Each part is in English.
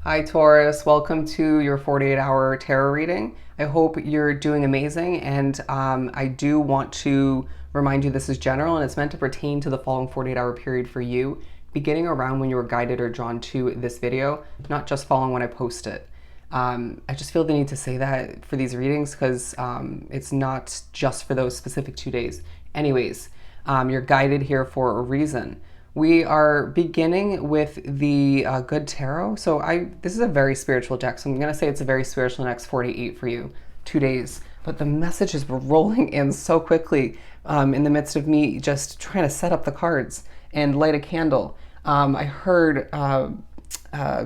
Hi Taurus, welcome to your 48-hour tarot reading. I hope you're doing amazing, and I do want to remind you this is general and it's meant to pertain to the following 48-hour period for you, beginning around when you were guided or drawn to this video, not just following when I post it. I just feel the need to say that for these readings because it's not just for those specific 2 days. Anyways, you're guided here for a reason. We are beginning with the Good Tarot. So this is a very spiritual deck. So I'm going to say it's a very spiritual next 48 for you, 2 days. But the messages were rolling in so quickly in the midst of me just trying to set up the cards and light a candle. I heard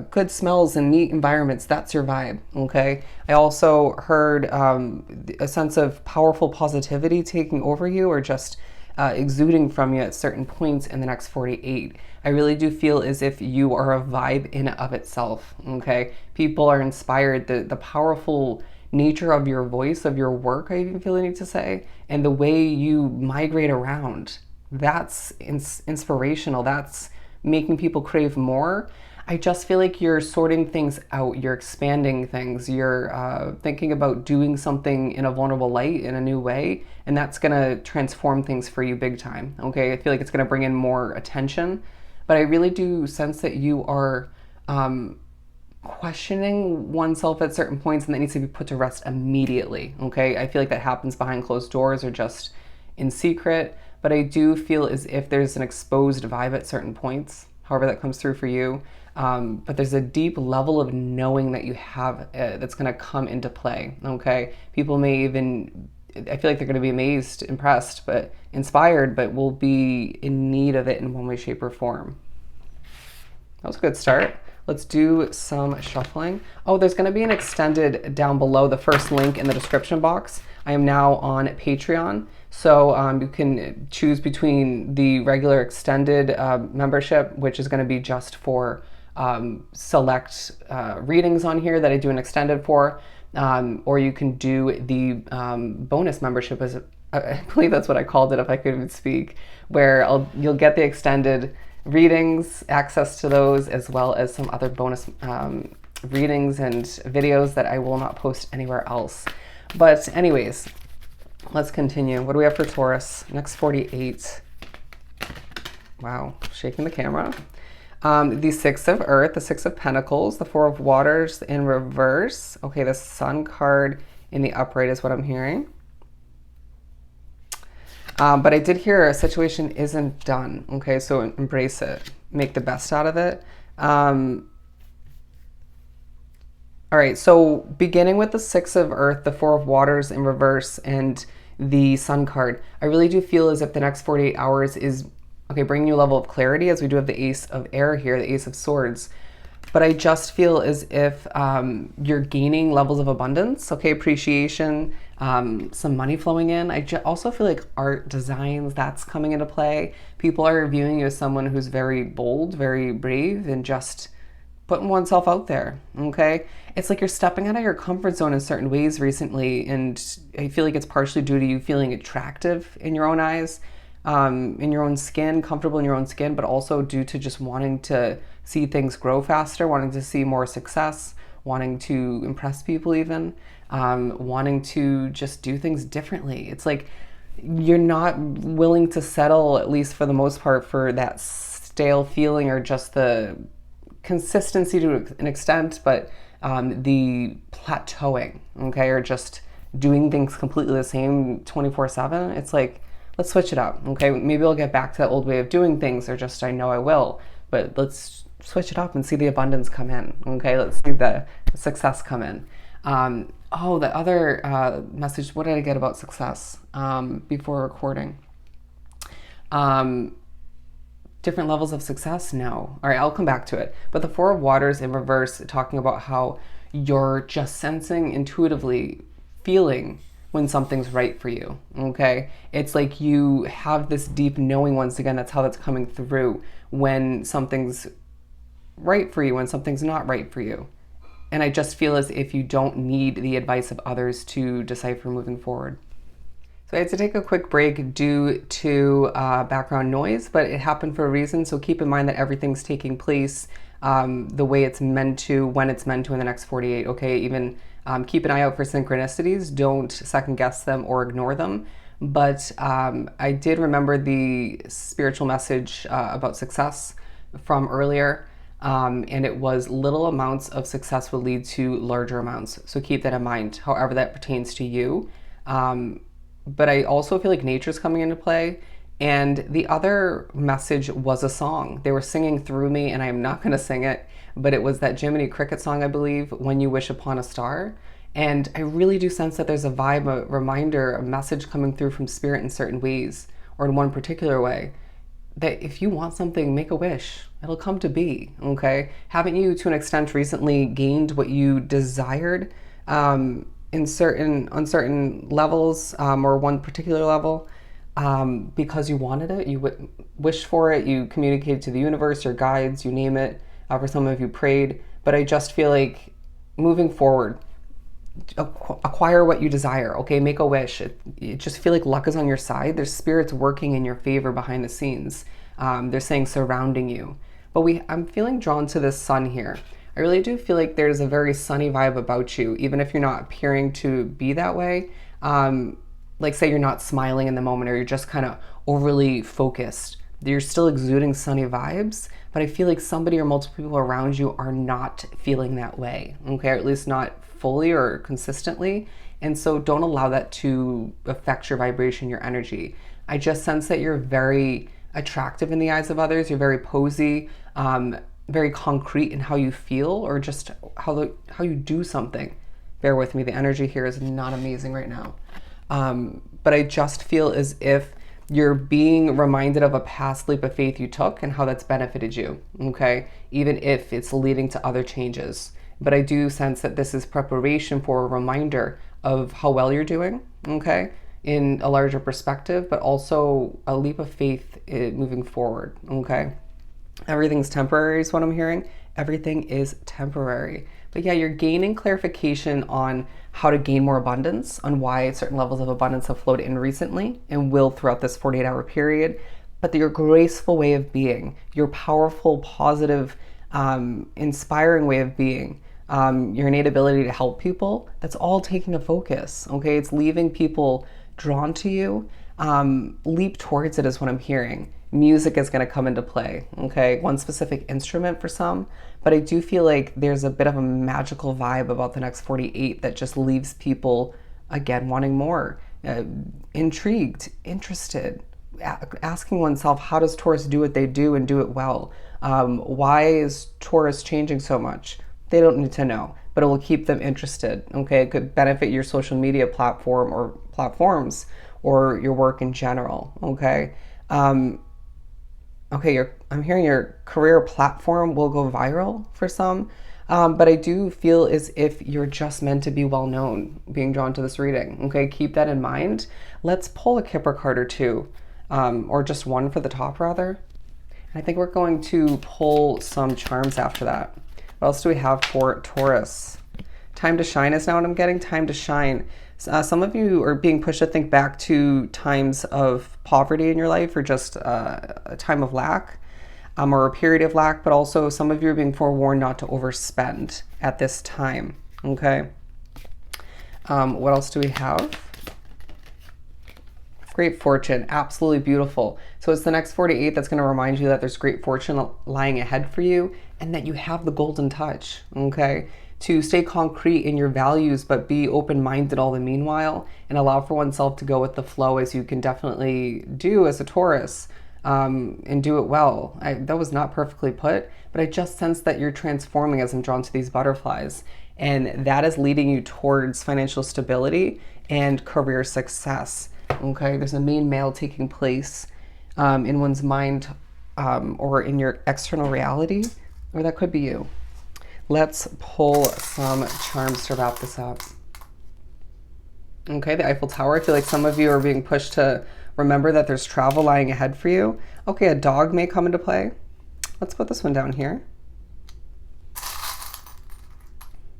good smells and neat environments. That's your vibe, okay? I also heard a sense of powerful positivity taking over you, or just exuding from you at certain points in the next 48. I really do feel as if you are a vibe in and of itself, okay? People are inspired. The powerful nature of your voice, of your work, I even feel the need to say, and the way you migrate around, that's inspirational. That's making people crave more. I just feel like you're sorting things out, you're expanding things, you're thinking about doing something in a vulnerable light in a new way, and that's gonna transform things for you big time, okay? I feel like it's gonna bring in more attention, but I really do sense that you are questioning oneself at certain points, and that needs to be put to rest immediately, okay? I feel like that happens behind closed doors or just in secret, but I do feel as if there's an exposed vibe at certain points, however that comes through for you. But there's a deep level of knowing that you have that's going to come into play, okay? People may even, I feel like they're going to be amazed, impressed, but inspired, but will be in need of it in one way, shape, or form. That was a good start. Let's do some shuffling. Oh, there's going to be an extended down below, the first link in the description box. I am now on Patreon, so you can choose between the regular extended membership, which is going to be just for select readings on here that I do an extended for, or you can do the bonus membership, as I believe that's what I called it, if I could even speak, where you'll get the extended readings, access to those, as well as some other bonus readings and videos that I will not post anywhere else. But anyways, let's continue. What do we have for Taurus? Next 48. Wow, shaking the camera. The Six of Earth, the Six of Pentacles, the Four of Waters in reverse. Okay, the Sun card in the upright is what I'm hearing. But I did hear a situation isn't done. Okay, so embrace it. Make the best out of it. All right, so beginning with the Six of Earth, the Four of Waters in reverse, and the Sun card, I really do feel as if the next 48 hours is, okay, bringing you a level of clarity, as we do have the Ace of Air here, the Ace of Swords. But I just feel as if you're gaining levels of abundance, okay, appreciation, some money flowing in. I also feel like art designs, that's coming into play. People are viewing you as someone who's very bold, very brave, and just putting oneself out there, okay? It's like you're stepping out of your comfort zone in certain ways recently, and I feel like it's partially due to you feeling attractive in your own eyes, in your own skin, comfortable in your own skin, but also due to just wanting to see things grow faster, wanting to see more success, wanting to impress people even, wanting to just do things differently. It's like you're not willing to settle, at least for the most part, for that stale feeling or just the consistency to an extent, but the plateauing, okay, or just doing things completely the same 24/7. It's like, let's switch it up, okay? Maybe I'll get back to that old way of doing things, or just I know I will, but let's switch it up and see the abundance come in, okay? Let's see the success come in. Oh, the other message, what did I get about success before recording? Different levels of success? No. All right, I'll come back to it. But the Four of Waters in reverse, talking about how you're just sensing, intuitively feeling when something's right for you, okay? It's like you have this deep knowing, once again, that's how that's coming through, when something's right for you, when something's not right for you. And I just feel as if you don't need the advice of others to decipher moving forward. So I had to take a quick break due to background noise, but it happened for a reason. So keep in mind that everything's taking place the way it's meant to, when it's meant to in the next 48. Okay, even keep an eye out for synchronicities. Don't second guess them or ignore them. But I did remember the spiritual message about success from earlier. And it was little amounts of success will lead to larger amounts. So keep that in mind, however that pertains to you. But I also feel like nature's coming into play. And the other message was a song. They were singing through me, and I am not going to sing it, but it was that Jiminy Cricket song, I believe, When You Wish Upon a Star. And I really do sense that there's a vibe, a reminder, a message coming through from spirit in certain ways, or in one particular way, that if you want something, make a wish. It'll come to be, okay? Haven't you, to an extent, recently gained what you desired on certain levels, or one particular level, because you wanted it, you wished for it, you communicated to the universe, your guides, you name it. For some of you prayed, but I just feel like moving forward, acquire what you desire. Okay, make a wish. You just feel like luck is on your side. There's spirits working in your favor behind the scenes. They're saying surrounding you. But I'm feeling drawn to this sun here. I really do feel like there's a very sunny vibe about you, even if you're not appearing to be that way. Like say you're not smiling in the moment, or you're just kind of overly focused. You're still exuding sunny vibes, but I feel like somebody or multiple people around you are not feeling that way, okay? Or at least not fully or consistently. And so don't allow that to affect your vibration, your energy. I just sense that you're very attractive in the eyes of others. You're very posy, very concrete in how you feel, or just how you do something. Bear with me, the energy here is not amazing right now. But I just feel as if you're being reminded of a past leap of faith you took and how that's benefited you, okay? Even if it's leading to other changes. But I do sense that this is preparation for a reminder of how well you're doing, okay? In a larger perspective, but also a leap of faith moving forward, okay? Everything's temporary is what I'm hearing. Everything is temporary. But yeah, you're gaining clarification on how to gain more abundance, on why certain levels of abundance have flowed in recently and will throughout this 48-hour period. But your graceful way of being, your powerful, positive, inspiring way of being, your innate ability to help people, that's all taking a focus, okay? It's leaving people drawn to you. Leap towards it is what I'm hearing. Music is going to come into play, okay? One specific instrument for some, but I do feel like there's a bit of a magical vibe about the next 48 that just leaves people, again, wanting more, intrigued, interested, asking oneself, how does Taurus do what they do and do it well? Why is Taurus changing so much? They don't need to know, but it will keep them interested, okay? It could benefit your social media platform or platforms or your work in general, okay? I'm hearing your career platform will go viral for some, but I do feel as if you're just meant to be well known, being drawn to this reading, okay? Keep that in mind. Let's pull a Kipper card or two, or just one for the top rather. I think we're going to pull some charms after that. What else do we have for Taurus? Time to shine is now what I'm getting. Time to shine. Some of you are being pushed to think back to times of poverty in your life, or just a time of lack, or a period of lack, but also some of you are being forewarned not to overspend at this time, okay? What else do we have? Great fortune, absolutely beautiful. So it's the next 48 that's going to remind you that there's great fortune lying ahead for you, and that you have the golden touch, okay? To stay concrete in your values, but be open-minded all the meanwhile, and allow for oneself to go with the flow, as you can definitely do as a Taurus, and do it well. That was not perfectly put, but I just sense that you're transforming as I'm drawn to these butterflies, and that is leading you towards financial stability and career success, okay? There's a main male taking place in one's mind, or in your external reality, or that could be you. Let's pull some charms to wrap this up. Okay, the Eiffel Tower. I feel like some of you are being pushed to remember that there's travel lying ahead for you. Okay, a dog may come into play. Let's put this one down here.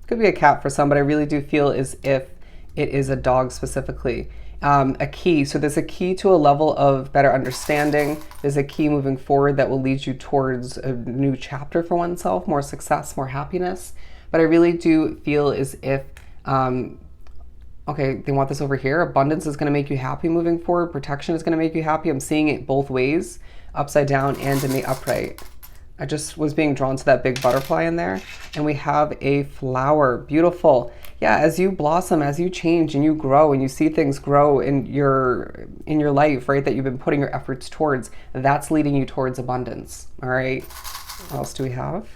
Could be a cat for some, but I really do feel as if it is a dog specifically. a key. So there's a key to a level of better understanding. There's a key moving forward that will lead you towards a new chapter for oneself, more success, more happiness. But I really do feel as if, okay, they want this over here. Abundance is going to make you happy moving forward. Protection is going to make you happy. I'm seeing it both ways, upside down and in the upright. I just was being drawn to that big butterfly in there. And we have a flower. Beautiful. Yeah, as you blossom, as you change and you grow and you see things grow in your life, right, that you've been putting your efforts towards, that's leading you towards abundance. All right. What else do we have?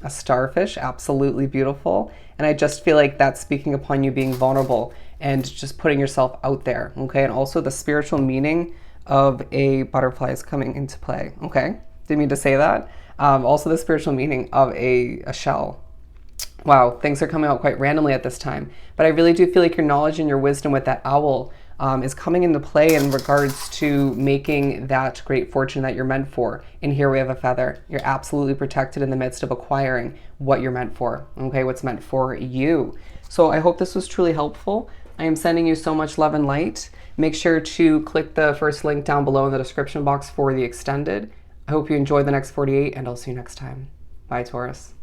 A starfish. Absolutely beautiful. And I just feel like that's speaking upon you being vulnerable and just putting yourself out there. Okay. And also the spiritual meaning of a butterfly is coming into play. Okay. Didn't mean to say that. Also the spiritual meaning of a shell. Wow, things are coming out quite randomly at this time. But I really do feel like your knowledge and your wisdom with that owl is coming into play in regards to making that great fortune that you're meant for. And here we have a feather. You're absolutely protected in the midst of acquiring what you're meant for. Okay, what's meant for you. So I hope this was truly helpful. I am sending you so much love and light. Make sure to click the first link down below in the description box for the extended. I hope you enjoy the next 48, and I'll see you next time. Bye, Taurus.